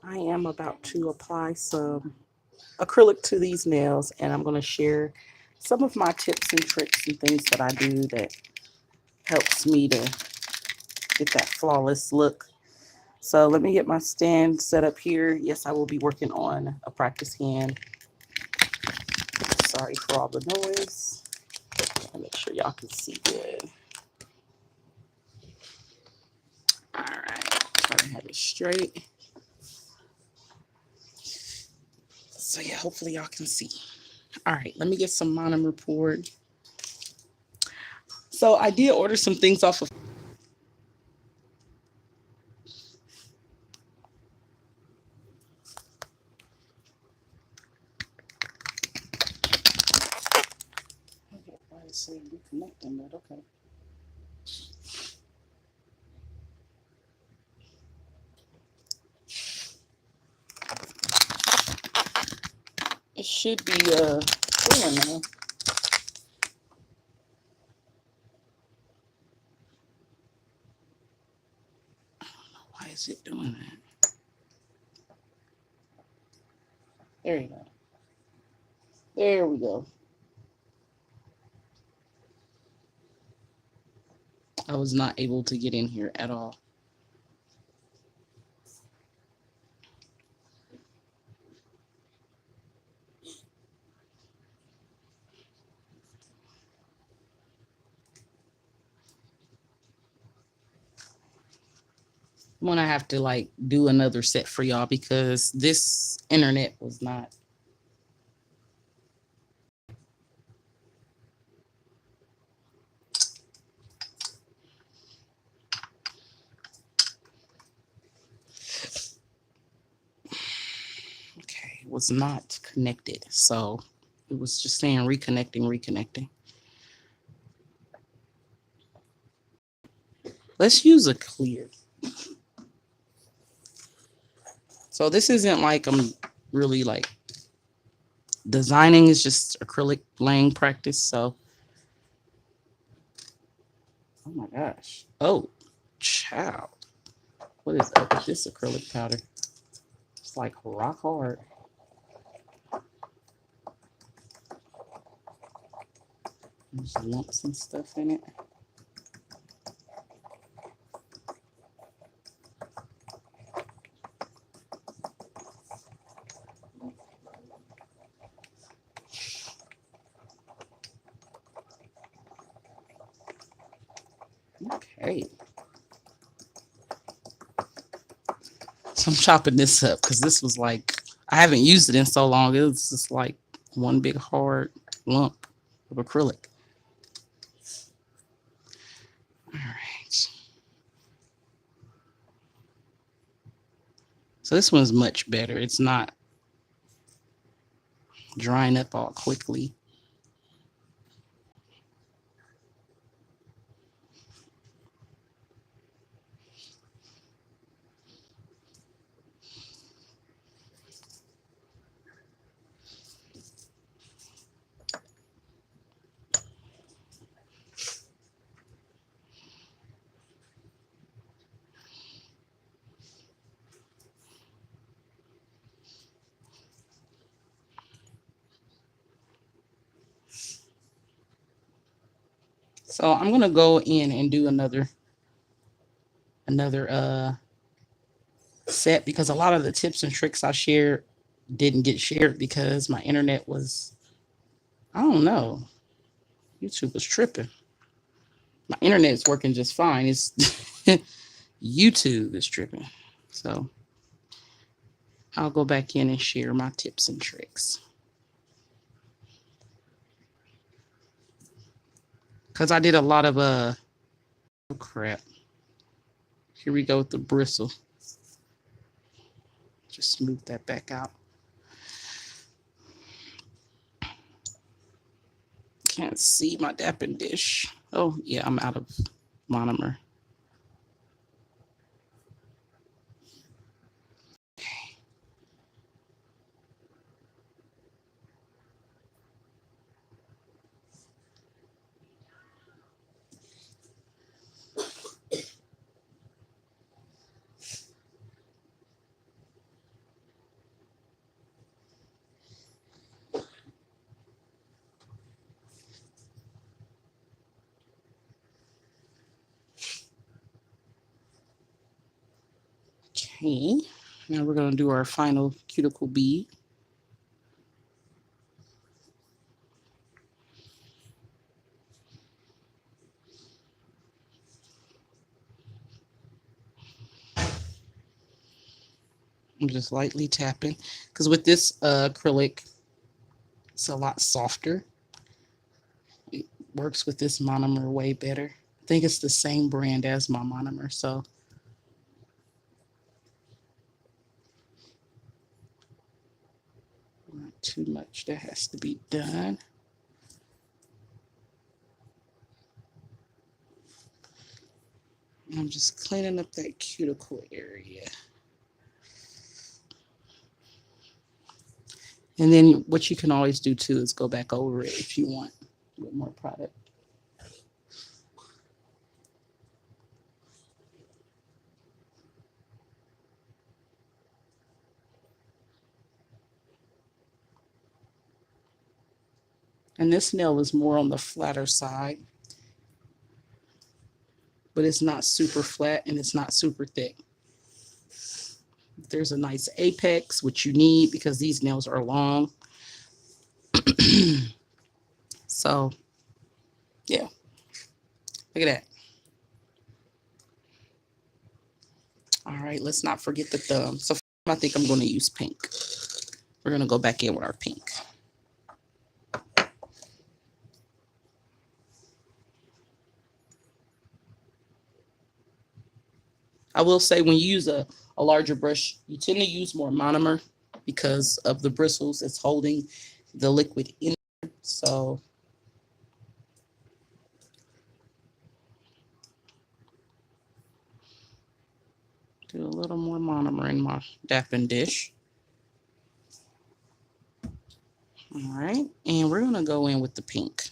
I am about to apply some acrylic to these nails, and I'm going to share some of my tips and tricks and things that I do that helps me to get that flawless look. So let me get my stand set up here. Yes, I will be working on a practice hand. Sorry for all the noise. I'll make sure y'all can see good. All right, try to have it straight. So yeah, hopefully y'all can see. All right, let me get some monomer poured. So I did order some things off of. Why is it saying reconnecting that? Okay. It should be doing now. Why is it doing that? There you go. There we go. I was not able to get in here at all. I'm gonna have to like do another set for y'all because this internet was not. Okay, it was not connected. So it was just saying reconnecting. Let's use a clear. So this isn't like I'm really like designing, is just acrylic laying practice. So, oh my gosh. Oh, child. What is up with this acrylic powder? It's like rock hard. There's lumps and stuff in it. Okay. So I'm chopping this up because this was like, I haven't used it in so long. It was just like one big hard lump of acrylic. All right. So this one's much better. It's not drying up all quickly. So I'm gonna go in and do another set because a lot of the tips and tricks I shared didn't get shared because my internet was, I don't know, YouTube was tripping. My internet's working just fine. It's YouTube is tripping. So I'll go back in and share my tips and tricks. Because I did a lot of oh crap. Here we go with the bristle. Just smooth that back out. Can't see my dapping dish. Oh yeah, I'm out of monomer. Okay, now we're going to do our final cuticle bead. I'm just lightly tapping because with this acrylic, it's a lot softer. It works with this monomer way better. I think it's the same brand as my monomer, so not too much that has to be done. I'm just cleaning up that cuticle area. And then what you can always do too is go back over it if you want with more product. And this nail is more on the flatter side, but it's not super flat and it's not super thick. There's a nice apex, which you need because these nails are long. So, yeah, look at that. All right, let's not forget the thumb. So, I think I'm going to use pink. We're going to go back in with our pink. I will say when you use a larger brush, you tend to use more monomer because of the bristles it's holding the liquid in. So do a little more monomer in my dapping dish. All right, and we're gonna go in with the pink.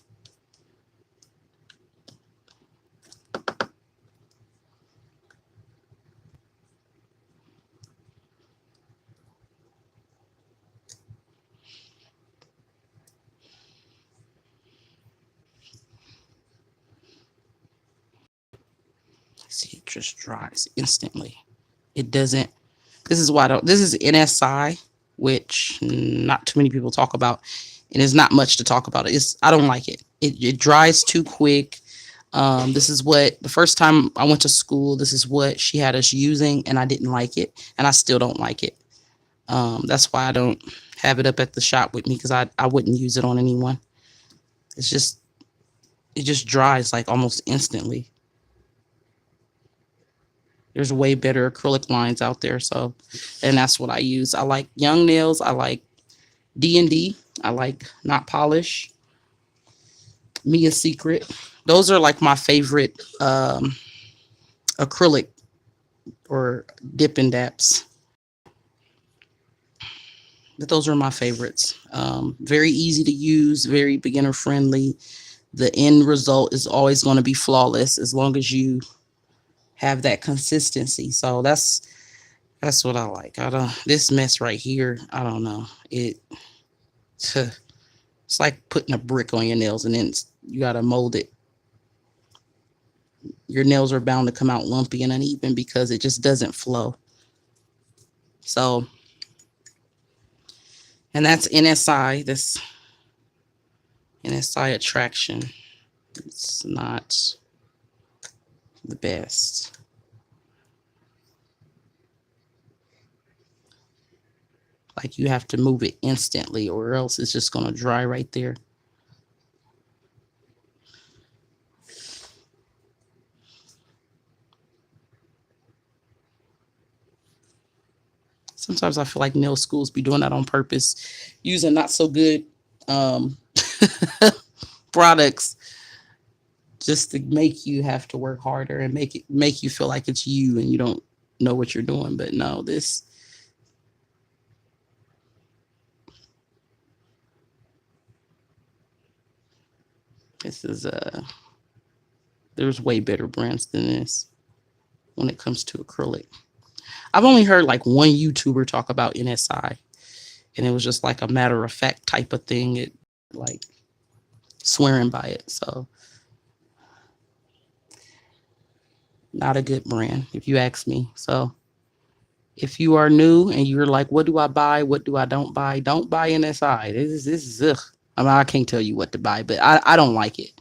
See, it just dries instantly. It doesn't. This is why I don't. This is NSI, which not too many people talk about, and there's not much to talk about. I don't like it. It dries too quick. This is what the first time I went to school. This is what she had us using, and I didn't like it, and I still don't like it. That's why I don't have it up at the shop with me because I wouldn't use it on anyone. It's just it just dries like almost instantly. There's way better acrylic lines out there, so and that's what I use. I like Young Nails. I like D&D. I like Not Polish. Mia Secret. Those are like my favorite acrylic or dip and daps. But those are my favorites. Very easy to use, very beginner friendly. The end result is always going to be flawless as long as you have that consistency. So that's what I like. I don't this mess right here. I don't know. It's like putting a brick on your nails and then you got to mold it. Your nails are bound to come out lumpy and uneven because it just doesn't flow. So, and that's NSI. This NSI attraction. It's not the best. Like you have to move it instantly or else it's just going to dry right there. Sometimes I feel like nail schools be doing that on purpose, using not so good um, products just to make you have to work harder and make you feel like it's you and you don't know what you're doing. But no, this is there's way better brands than this when it comes to acrylic. I've only heard like one YouTuber talk about NSI, and it was just like a matter of fact type of thing. It like swearing by it. So not a good brand, if you ask me. So If you are new and you're like, what do I buy? What do I don't buy? Don't buy NSI. This is ugh. I mean, I can't tell you what to buy, but I don't like it.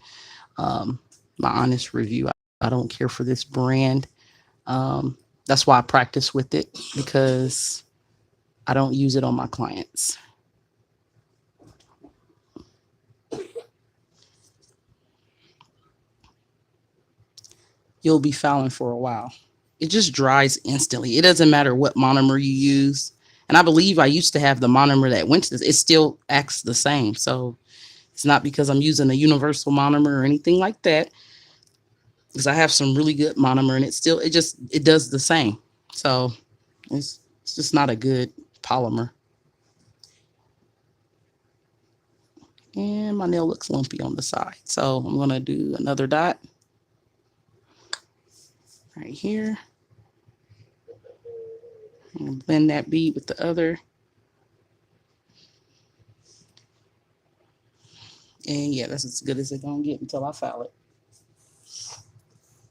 Um, my honest review. I don't care for this brand. That's why I practice with it because I don't use it on my clients. You'll be fouling for a while. It just dries instantly. It doesn't matter what monomer you use. And I believe I used to have the monomer that went to this. It still acts the same. So it's not because I'm using a universal monomer or anything like that. Because I have some really good monomer and it does the same. So it's just not a good polymer. And my nail looks lumpy on the side. So I'm going to do another dot right here. And blend that bead with the other. And yeah, that's as good as it's going to get until I foul it.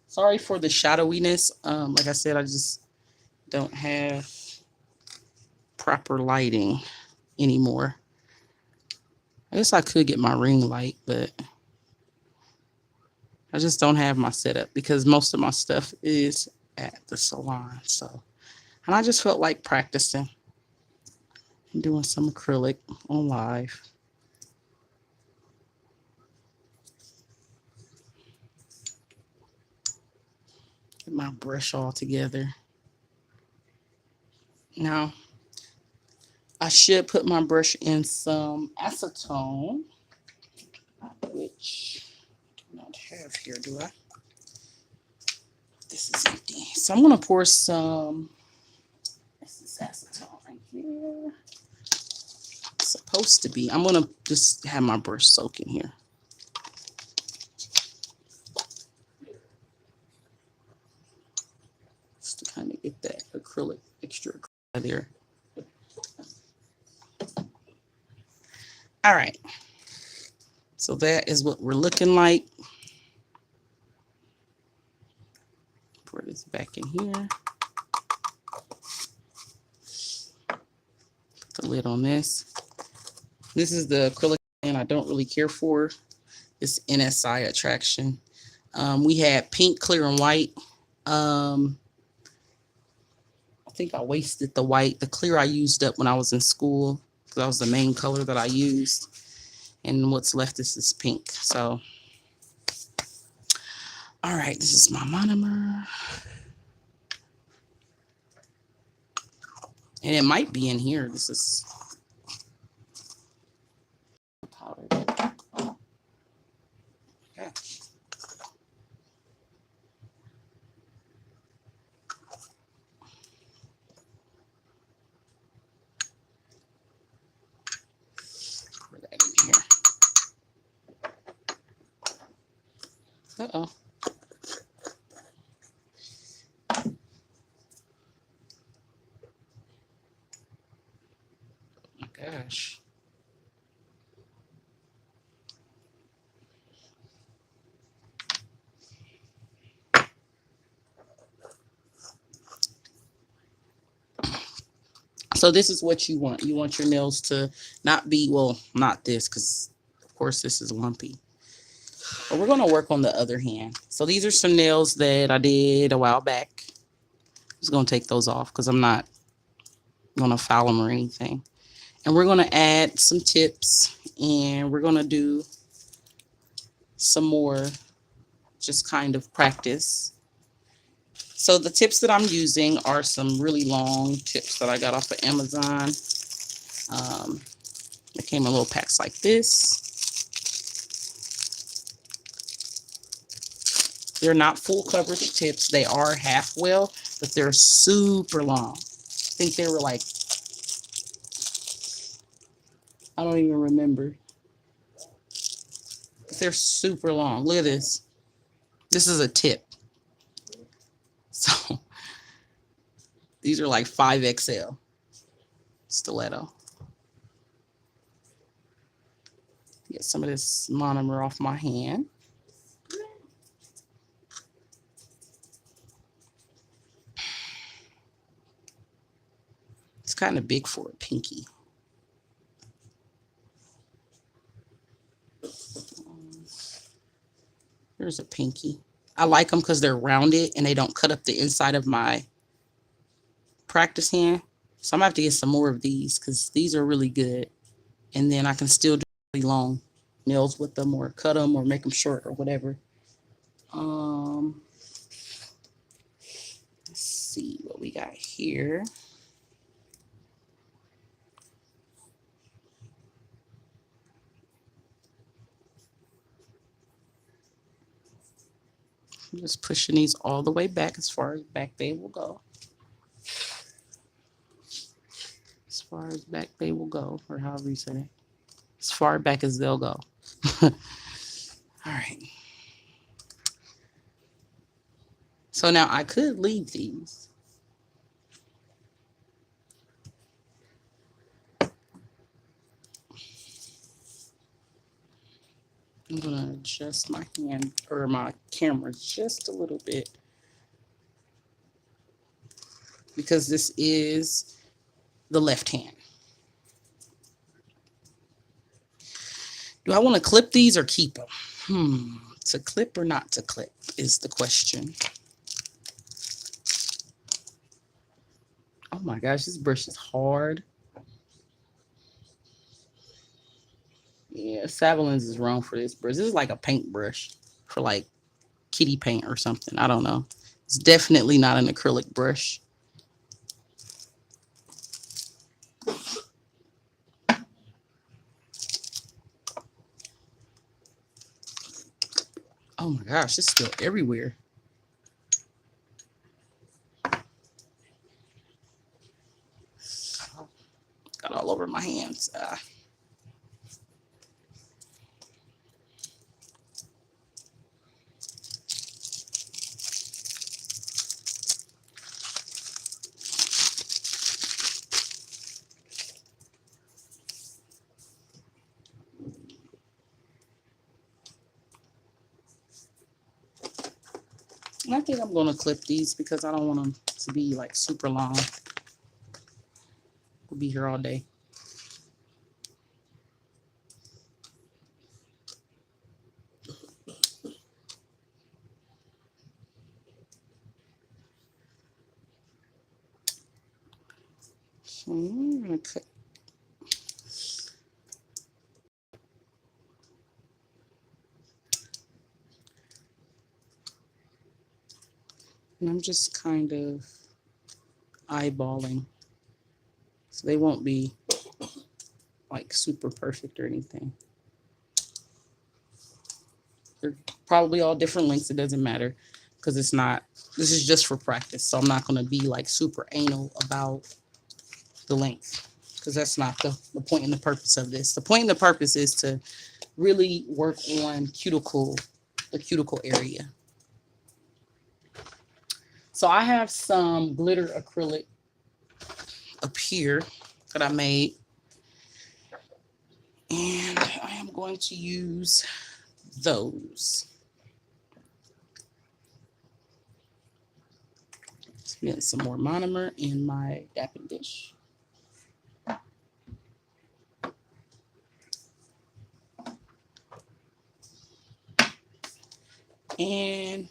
Sorry for the shadowiness. Like I said, I just don't have proper lighting anymore. I guess I could get my ring light, but I just don't have my setup because most of my stuff is at the salon. So, and I just felt like practicing and doing some acrylic on live. Get my brush all together. Now, I should put my brush in some acetone, which I do not have here, do I? This is empty. So I'm going to pour some, this is acetone right here. It's supposed to be. I'm going to just have my brush soak in here. Just to kind of get that acrylic, extra acrylic there. All right. So that is what we're looking like. Pour this back in here. Put the lid on this. This is the acrylic and I don't really care for. It's NSI Attraction. We had pink, clear, and white. I think I wasted the white. The clear I used up when I was in school. That was the main color that I used. And what's left is this pink. So, all right, this is my monomer. And it might be in here. This is powder. Okay. Pour that in here. Uh-oh. Oh my gosh. So this is what you want. You want your nails to not be, well, not this, because of course this is lumpy. But we're going to work on the other hand. So these are some nails that I did a while back. I'm just going to take those off because I'm not going to foul them or anything. And we're going to add some tips and we're going to do some more just kind of practice. So the tips that I'm using are some really long tips that I got off of Amazon. They came in little packs like this. They're not full coverage tips. They are half well, but they're super long. I think they were like, I don't even remember. But they're super long. Look at this. This is a tip. So these are like 5XL stiletto. Get some of this monomer off my hand. It's kind of big for a pinky. Here's a pinky. I like them because they're rounded and they don't cut up the inside of my practice hand. So I'm gonna have to get some more of these because these are really good. And then I can still do really long nails with them or cut them or make them short or whatever. Let's see what we got here. I'm just pushing these all the way back as far as back bay will go. As far as back bay will go, or however you say it. As far back as they'll go. All right. So now I could leave these. I'm gonna adjust my hand or my camera just a little bit because this is the left hand. Do I want to clip these or keep them? To clip or not to clip is the question. Oh my gosh, this brush is hard. Yeah, Savalins is wrong for this brush. This is like a paintbrush for like kitty paint or something. I don't know. It's definitely not an acrylic brush. Oh my gosh, it's still everywhere. Got all over my hands. And I think I'm going to clip these because I don't want them to be like super long. We'll be here all day. So I'm going to cut. And I'm just kind of eyeballing. So they won't be like super perfect or anything. They're probably all different lengths. It doesn't matter because it's not, this is just for practice. So I'm not going to be like super anal about the length because that's not the point and the purpose of this. The point and the purpose is to really work on the cuticle area. So I have some glitter acrylic up here that I made. And I am going to use those. Let's get some more monomer in my dapping dish. And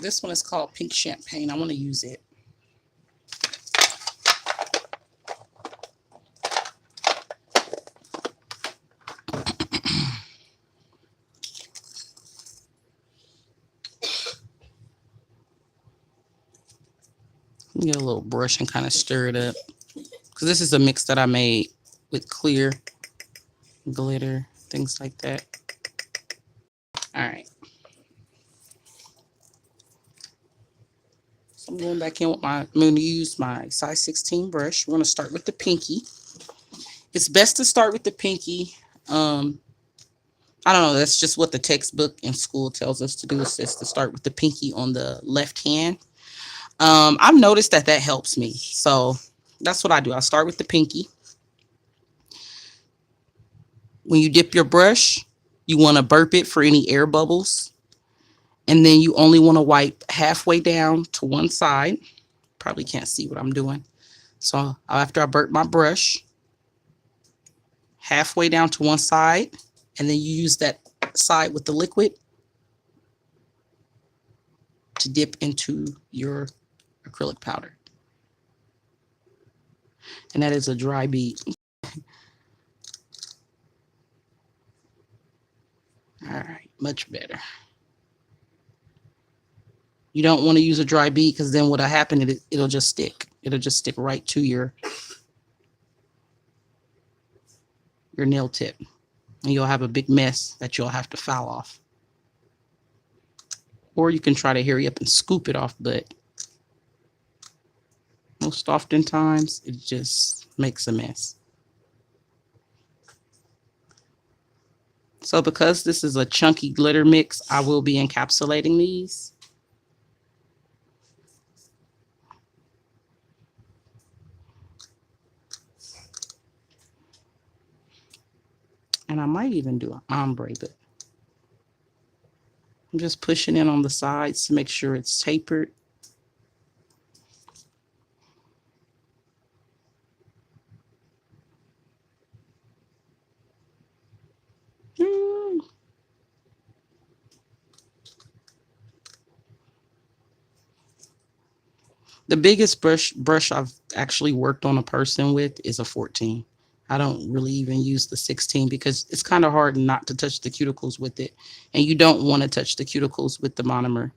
this one is called Pink Champagne. I want to use it. Get a little brush and kind of stir it up because this is a mix that I made with clear, glitter, things like that. All right. So I'm going back in with I'm going to use my size 16 brush. We're going to start with the pinky. It's best to start with the pinky. I don't know. That's just what the textbook in school tells us to do. Is just to start with the pinky on the left hand. I've noticed that helps me. So that's what I do. I start with the pinky. When you dip your brush, you want to burp it for any air bubbles. And then you only want to wipe halfway down to one side. probably can't see what I'm doing. So after I burnt my brush, halfway down to one side, and then you use that side with the liquid to dip into your acrylic powder. And that is a dry bead. All right, much better. You don't want to use a dry bead because then what'll happen, it'll just stick. It'll just stick right to your nail tip. And you'll have a big mess that you'll have to file off. Or you can try to hurry up and scoop it off, but most oftentimes it just makes a mess. So because this is a chunky glitter mix, I will be encapsulating these. And I might even do an ombre, but I'm just pushing in on the sides to make sure it's tapered. The biggest brush I've actually worked on a person with is a 14. I don't really even use the 16 because it's kind of hard not to touch the cuticles with it. And you don't want to touch the cuticles with the monomer.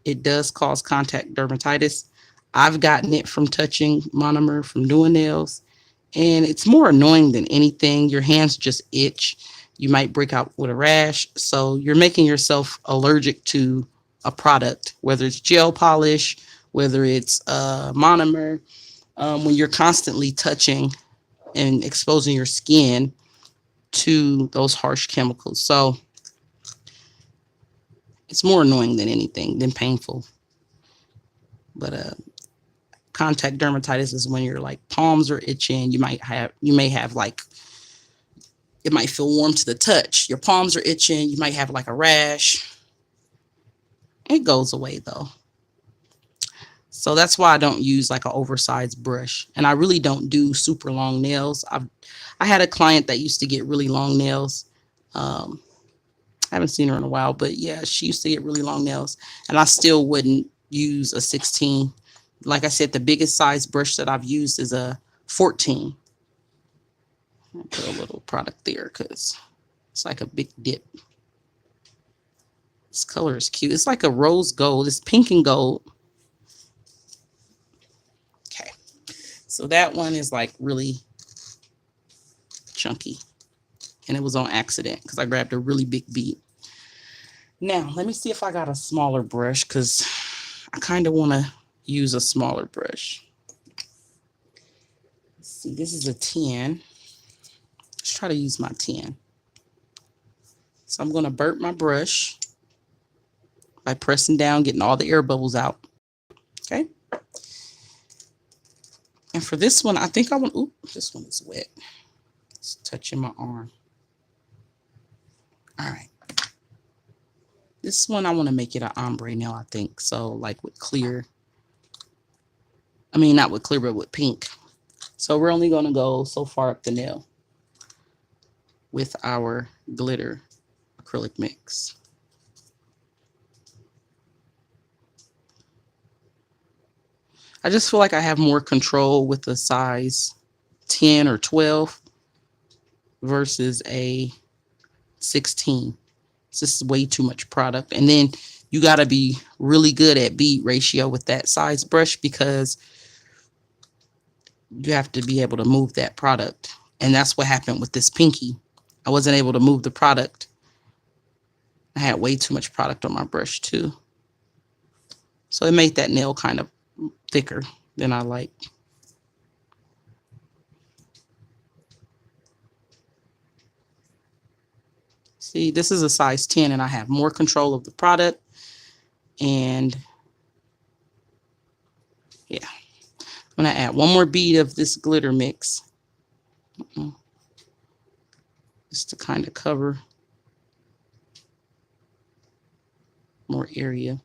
It does cause contact dermatitis. I've gotten it from touching monomer from doing nails. And it's more annoying than anything. Your hands just itch. You might break out with a rash. So you're making yourself allergic to a product, whether it's gel polish, whether it's monomer, when you're constantly touching and exposing your skin to those harsh chemicals. So it's more annoying than anything, than painful. But contact dermatitis is when your like palms are itching. You may have like, it might feel warm to the touch. Your palms are itching. You might have like a rash. It goes away though. So that's why I don't use like an oversized brush. And I really don't do super long nails. I had a client that used to get really long nails. I haven't seen her in a while, but yeah, she used to get really long nails. And I still wouldn't use a 16. Like I said, the biggest size brush that I've used is a 14. I'll put a little product there because it's like a big dip. This color is cute. It's like a rose gold. It's pink and gold. Okay. So that one is like really chunky. And it was on accident because I grabbed a really big bead. Now, let me see if I got a smaller brush because I kind of want to use a smaller brush. Let's see, this is a 10. Let's try to use my 10. So I'm going to burp my brush by pressing down, getting all the air bubbles out. Okay. And for this one, I think I want, ooh, this one is wet. It's touching my arm. All right. This one, I want to make it an ombre nail, I think. So like with clear, I mean, not with clear, but with pink. So we're only going to go so far up the nail with our glitter acrylic mix. I just feel like I have more control with a size 10 or 12 versus a 16. It's just way too much product. And then you got to be really good at bead ratio with that size brush because you have to be able to move that product. And that's what happened with this pinky. I wasn't able to move the product. I had way too much product on my brush too. So it made that nail kind of thicker than I like. See, this is a size 10 and I have more control of the product. And yeah, I'm going to add one more bead of this glitter mix. Just to kind of cover more area.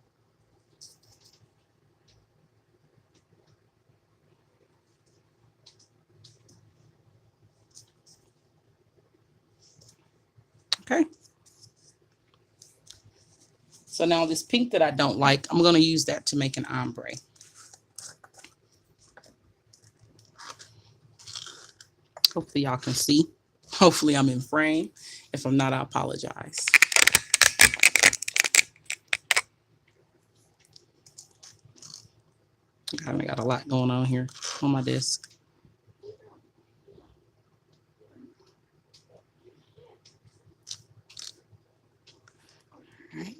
So now this pink that I don't like, I'm going to use that to make an ombre. Hopefully y'all can see. Hopefully I'm in frame. If I'm not, I apologize. I got a lot going on here on my desk. All right.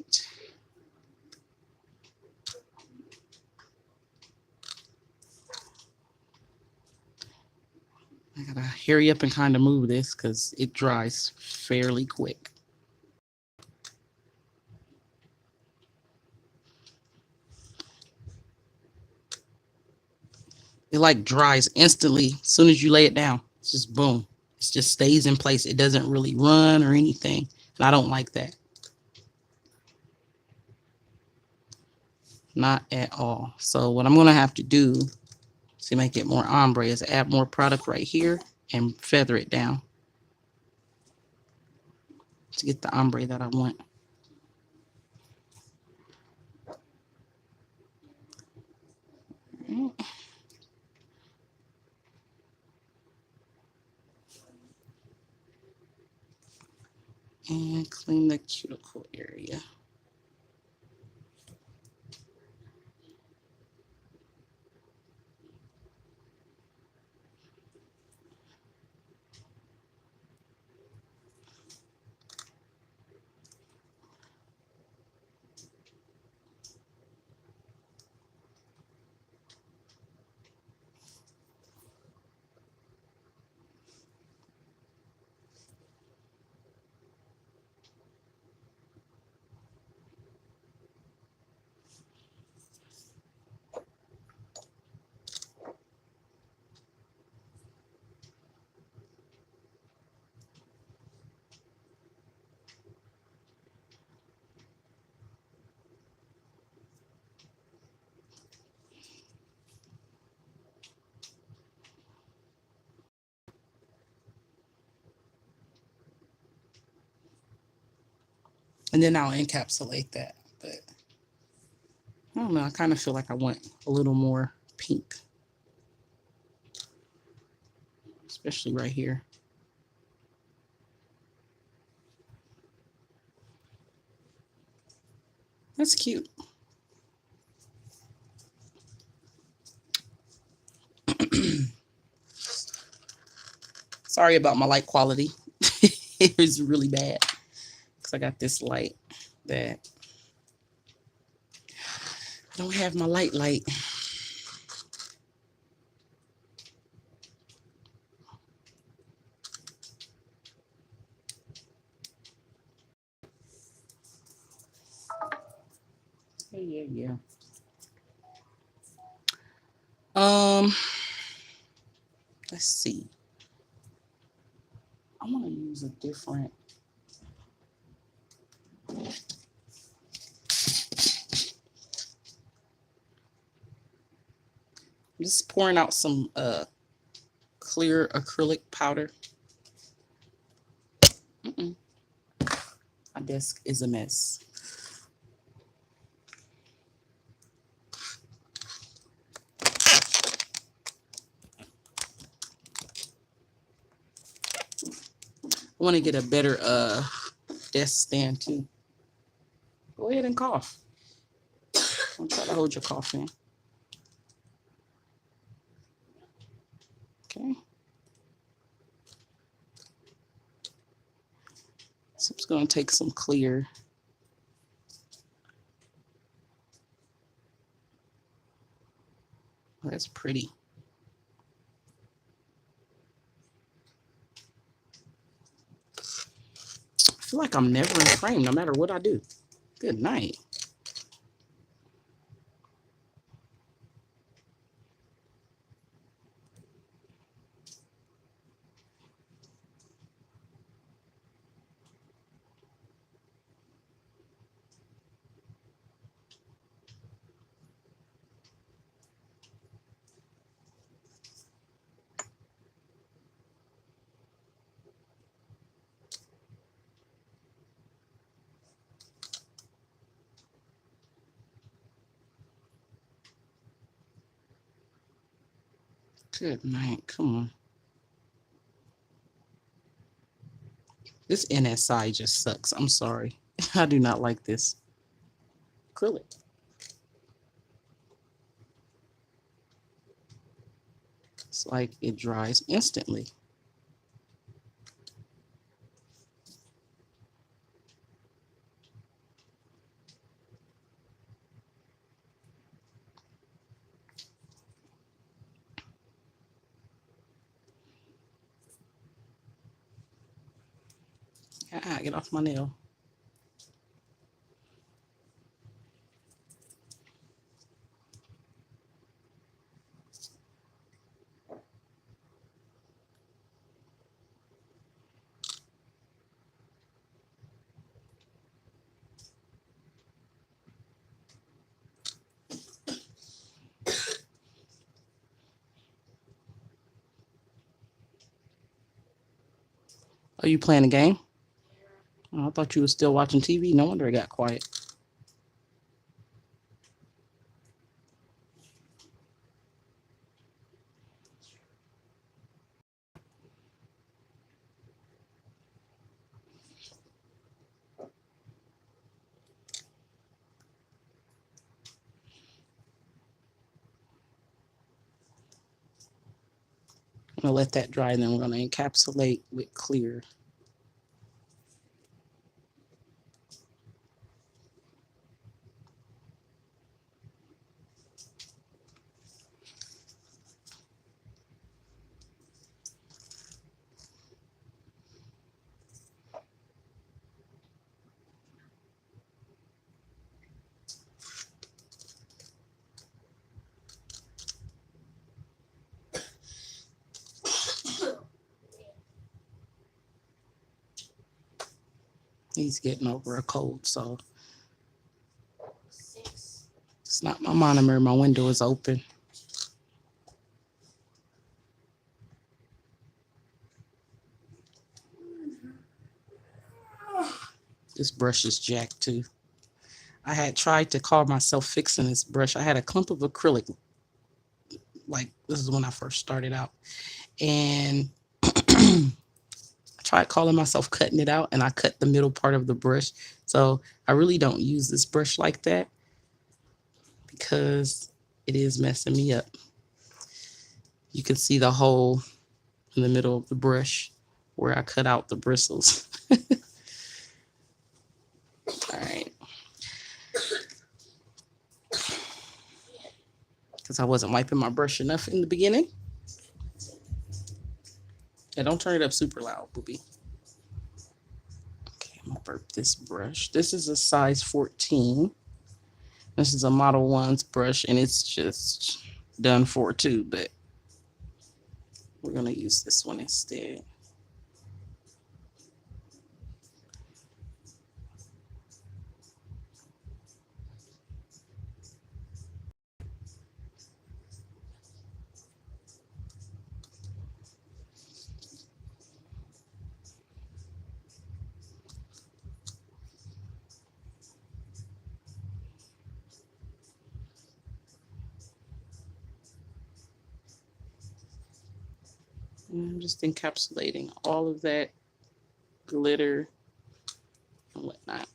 I gotta hurry up and kind of move this because it dries fairly quick. It like dries instantly as soon as you lay it down. It's just boom. It just stays in place. It doesn't really run or anything. And I don't like that. Not at all. So what I'm going to have to do to make it more ombre is add more product right here and feather it down to get the ombre that I want. And clean the cuticle area. And then I'll encapsulate that. But I don't know. I kind of feel like I want a little more pink, especially right here. That's cute. Sorry about my light quality. It was really bad because I got this light that I don't have my light. Yeah. Let's see. I want to use a different. I'm just pouring out some clear acrylic powder. My desk is a mess. I want to get a better desk stand too. Go ahead and cough. I'll try to hold your cough in. Okay. So I'm just going to take some clear. Oh, that's pretty. I feel like I'm never in frame no matter what I do. Good night. Good night. Come on. This NSI just sucks. I'm sorry. I do not like this acrylic. It's like it dries instantly. Ah, get off my nail. Are you playing a game? Oh, I thought you were still watching TV. No wonder it got quiet. I'm gonna let that dry, and then we're gonna encapsulate with clear. He's getting over a cold, so it's not my monitor. My window is open. This brush is jacked too. I had tried to call myself fixing this brush. I had a clump of acrylic, like this is when I first started out, and I tried calling myself cutting it out, and I cut the middle part of the brush. So I really don't use this brush like that because it is messing me up. You can see the hole in the middle of the brush where I cut out the bristles. All right. Because I wasn't wiping my brush enough in the beginning. Yeah, don't turn it up super loud, booby. Okay, I'm gonna burp this brush. This is a size 14. This is a Model 1's brush, and it's just done for too, but we're gonna use this one instead. And I'm just encapsulating all of that glitter and whatnot.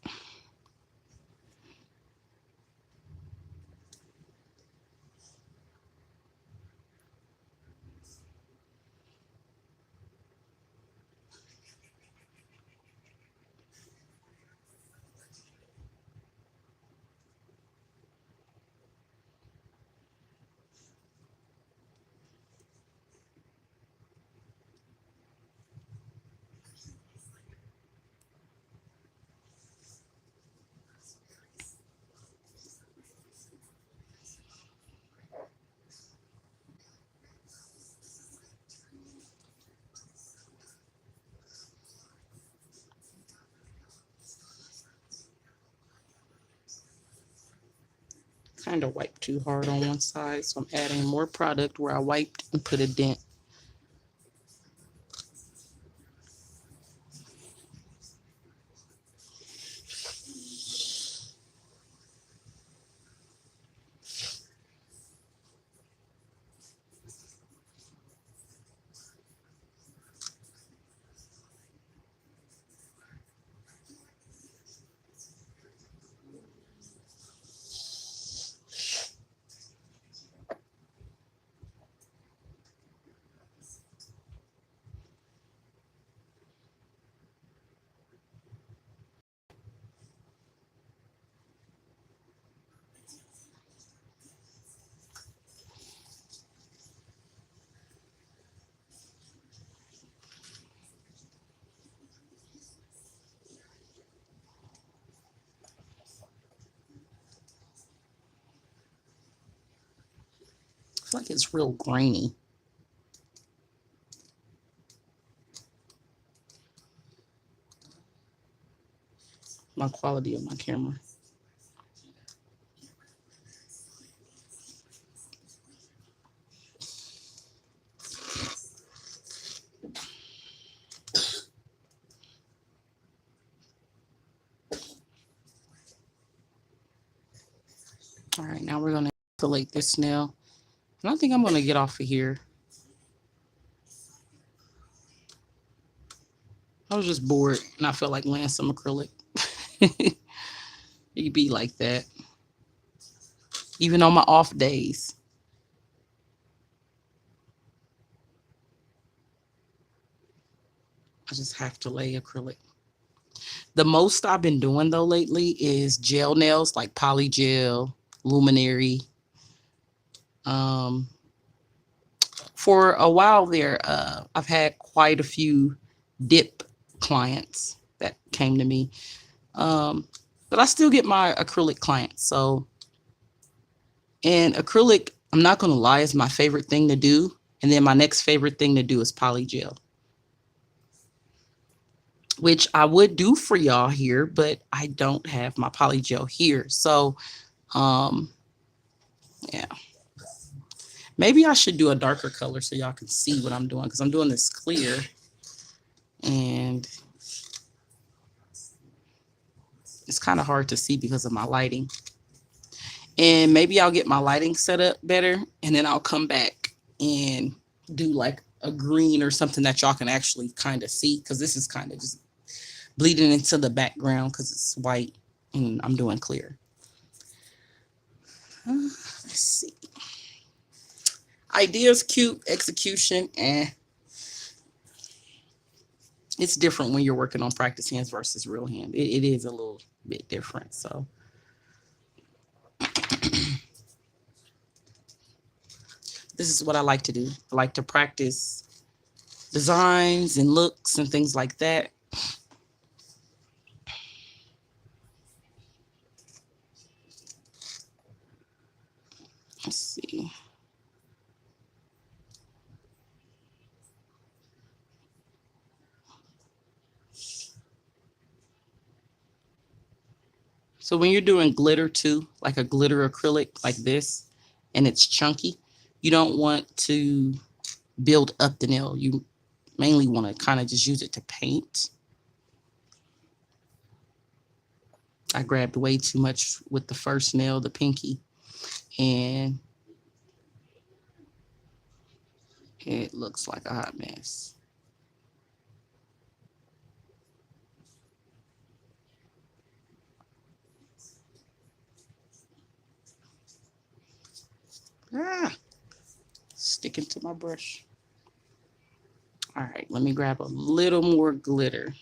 Kind of wiped too hard on one side, so I'm adding more product where I wiped and put a dent. feel like it's real grainy. My quality of my camera. All right, now we're gonna isolate this nail. And I think I'm gonna get off of here. I was just bored and I felt like laying some acrylic. It could be like that. Even on my off days. I just have to lay acrylic. The most I've been doing though lately is gel nails, like poly gel, luminary. For a while there, I've had quite a few dip clients that came to me. But I still get my acrylic clients. So, and acrylic, I'm not going to lie, is my favorite thing to do. And then my next favorite thing to do is poly gel, which I would do for y'all here, but I don't have my poly gel here. So, yeah, maybe I should do a darker color so y'all can see what I'm doing, because I'm doing this clear and it's kind of hard to see because of my lighting. And maybe I'll get my lighting set up better and then I'll come back and do like a green or something that y'all can actually kind of see, because this is kind of just bleeding into the background because it's white and I'm doing clear. Let's see. Ideas cute, execution, it's different when you're working on practice hands versus real hand. It is a little bit different. So this is what I like to do. I like to practice designs and looks and things like that. Let's see. So when you're doing glitter too, like a glitter acrylic like this, and it's chunky, you don't want to build up the nail. You mainly want to kind of just use it to paint. I grabbed way too much with the first nail, the pinky, and it looks like a hot mess. Sticking to my brush. All right, let me grab a little more glitter.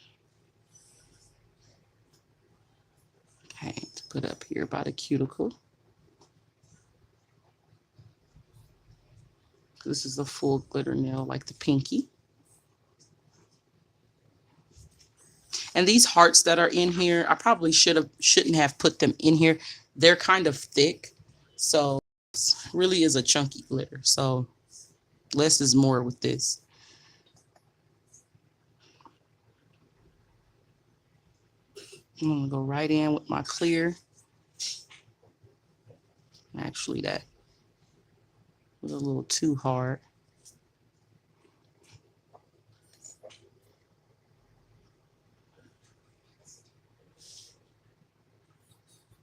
Okay, to put up here by the cuticle. This is a full glitter nail like the pinky. And these hearts that are in here, I probably shouldn't have put them in here. They're kind of thick, so it really is a chunky glitter. So less is more with this. I'm gonna go right in with my clear. Actually, that was a little too hard.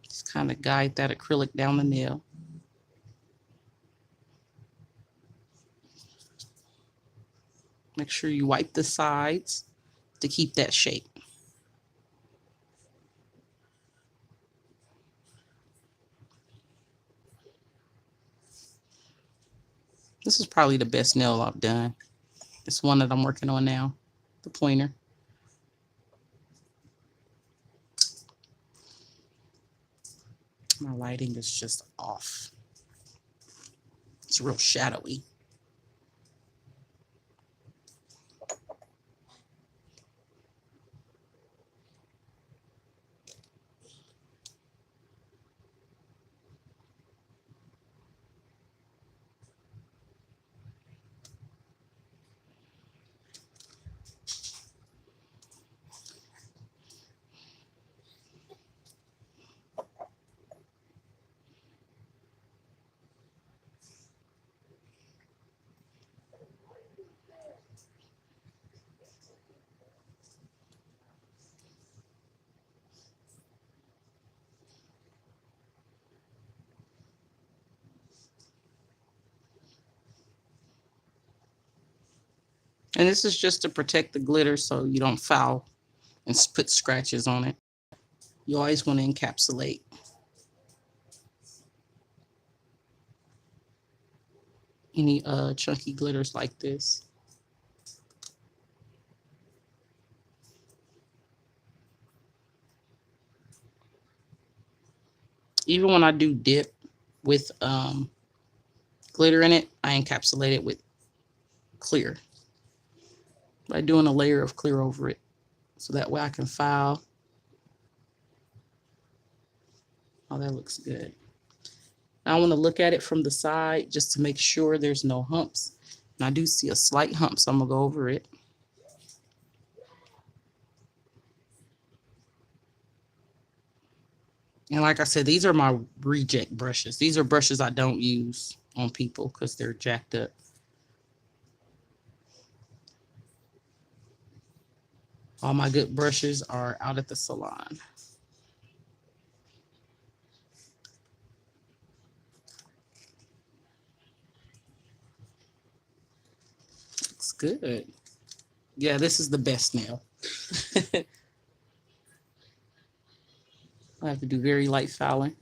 Just kind of guide that acrylic down the nail. Make sure you wipe the sides to keep that shape. This is probably the best nail I've done. It's one that I'm working on now, the pointer. My lighting is just off. It's real shadowy. And this is just to protect the glitter so you don't foul and put scratches on it. You always want to encapsulate any chunky glitters like this. Even when I do dip with glitter in it, I encapsulate it with clear by doing a layer of clear over it. So that way I can file. Oh, that looks good. I want to look at it from the side just to make sure there's no humps. And I do see a slight hump, so I'm going to go over it. And like I said, these are my reject brushes. These are brushes I don't use on people because they're jacked up. All my good brushes are out at the salon. Looks good. Yeah, this is the best nail. I have to do very light filing.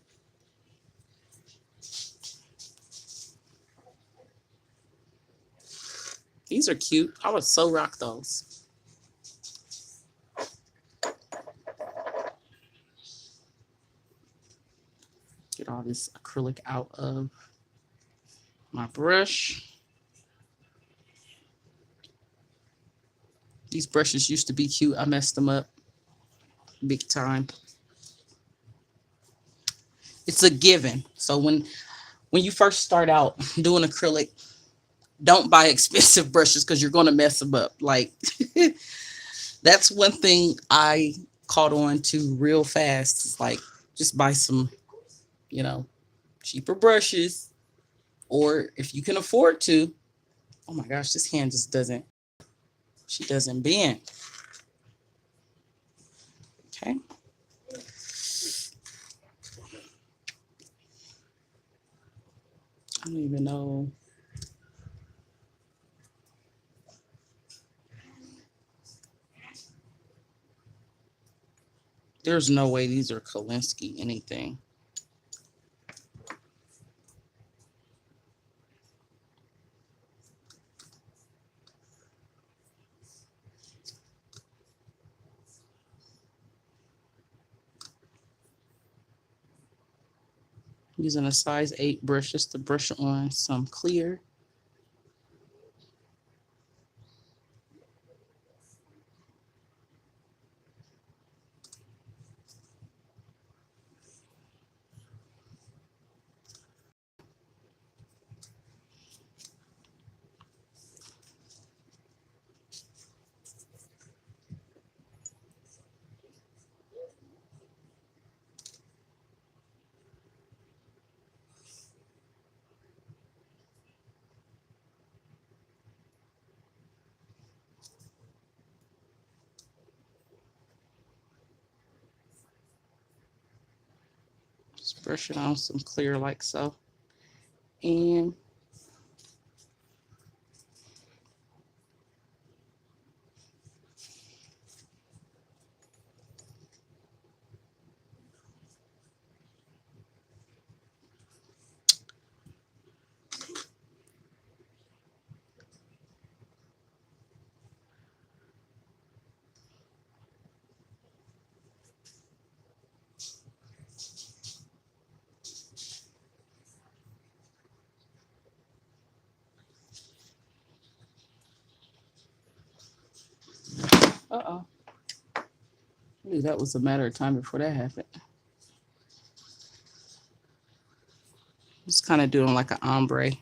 These are cute. I would so rock those. Get all this acrylic out of my brush. These brushes used to be cute. I messed them up big time. It's a given. So when you first start out doing acrylic, don't buy expensive brushes because you're going to mess them up. Like that's one thing I caught on to real fast. It's like just buy some, you know, cheaper brushes, or if you can afford to. Oh my gosh, this hand just doesn't. She doesn't bend. Okay. I don't even know. There's no way these are Kolinsky anything. Using a size 8 brush just to brush on some clear. Just brush it on some clear like so. And uh-oh. I knew that was a matter of time before that happened. Just kind of doing like an ombre.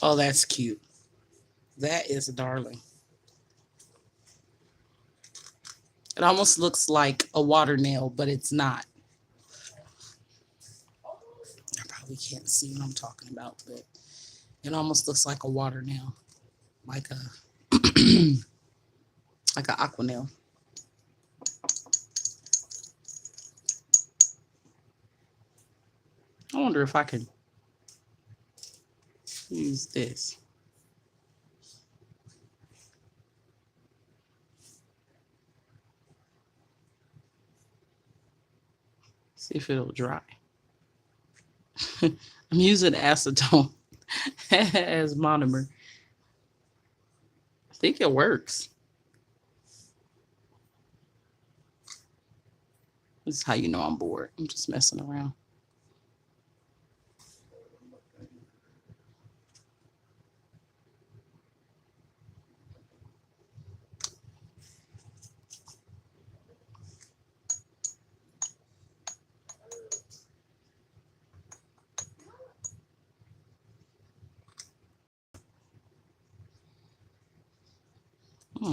Oh, that's cute. That is a darling. It almost looks like a water nail, but it's not. I probably can't see what I'm talking about, but it almost looks like a water nail, like a like an aqua nail. I wonder if I can use this. See if it'll dry. I'm using acetone as monomer. I think it works. This is how you know I'm bored. I'm just messing around. Hmm.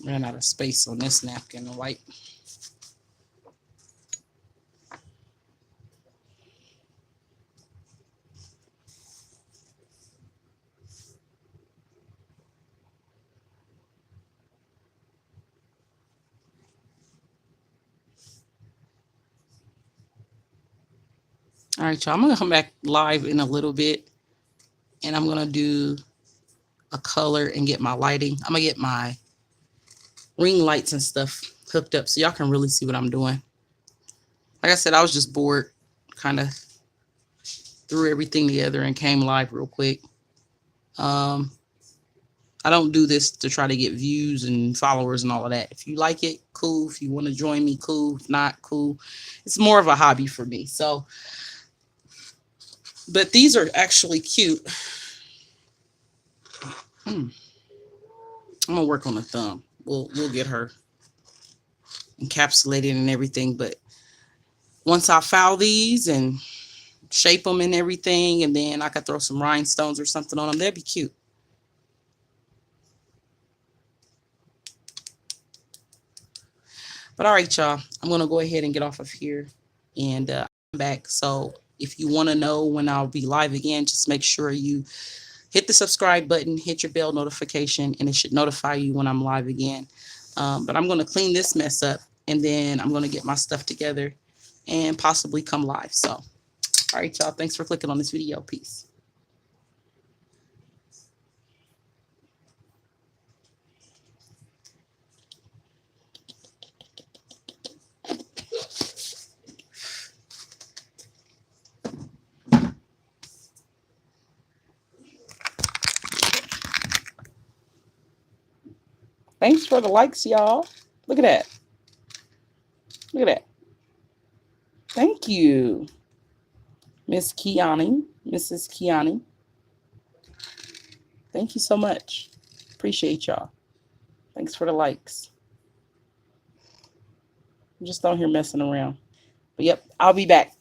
Ran out of space on this napkin to wipe. All right, y'all. I'm gonna come back live in a little bit, and I'm gonna do a color and get my lighting. I'm gonna get my ring lights and stuff hooked up so y'all can really see what I'm doing. Like I said, I was just bored, kind of threw everything together and came live real quick. Um, I don't do this to try to get views and followers and all of that. If you like it, cool. If you want to join me, cool. If not, cool. It's more of a hobby for me. So, but these are actually cute. I'm gonna work on the thumb. We'll get her encapsulated and everything. But once I file these and shape them and everything, and then I could throw some rhinestones or something on them, that'd be cute. But all right, y'all, I'm gonna go ahead and get off of here and I'm back. So if you want to know when I'll be live again, just make sure you hit the subscribe button, hit your bell notification, and it should notify you when I'm live again. But I'm gonna clean this mess up, and then I'm gonna get my stuff together and possibly come live. So all right, y'all, thanks for clicking on this video. Peace. Thanks for the likes, y'all. Look at that. Look at that. Thank you, Miss Kiani, Mrs. Kiani. Thank you so much. Appreciate y'all. Thanks for the likes. I'm just on here messing around. But yep, I'll be back.